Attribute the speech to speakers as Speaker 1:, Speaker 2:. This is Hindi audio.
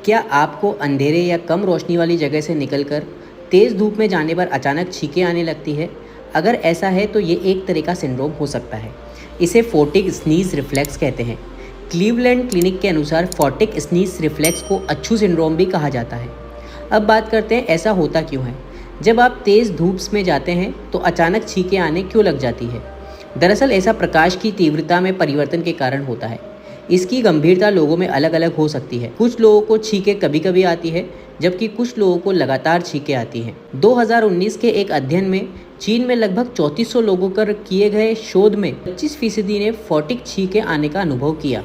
Speaker 1: क्या आपको अंधेरे या कम रोशनी वाली जगह से निकलकर तेज़ धूप में जाने पर अचानक छींकें आने लगती है? अगर ऐसा है तो ये एक तरह का सिंड्रोम हो सकता है। इसे फोटिक स्नीज रिफ्लेक्स कहते हैं। क्लीवलैंड क्लिनिक के अनुसार फोटिक स्नीज रिफ्लेक्स को अच्छू सिंड्रोम भी कहा जाता है। अब बात करते हैं ऐसा होता क्यों है। जब आप तेज़ धूप में जाते हैं तो अचानक छींकें आने क्यों लग जाती है? दरअसल ऐसा प्रकाश की तीव्रता में परिवर्तन के कारण होता है। इसकी गंभीरता लोगों में अलग अलग हो सकती है। कुछ लोगों को छींकें कभी कभी आती है, जबकि कुछ लोगों को लगातार छींकें आती हैं। 2019 के एक अध्ययन में चीन में लगभग 3400 लोगों पर किए गए शोध में 25% ने फोटिक छींकें आने का अनुभव किया।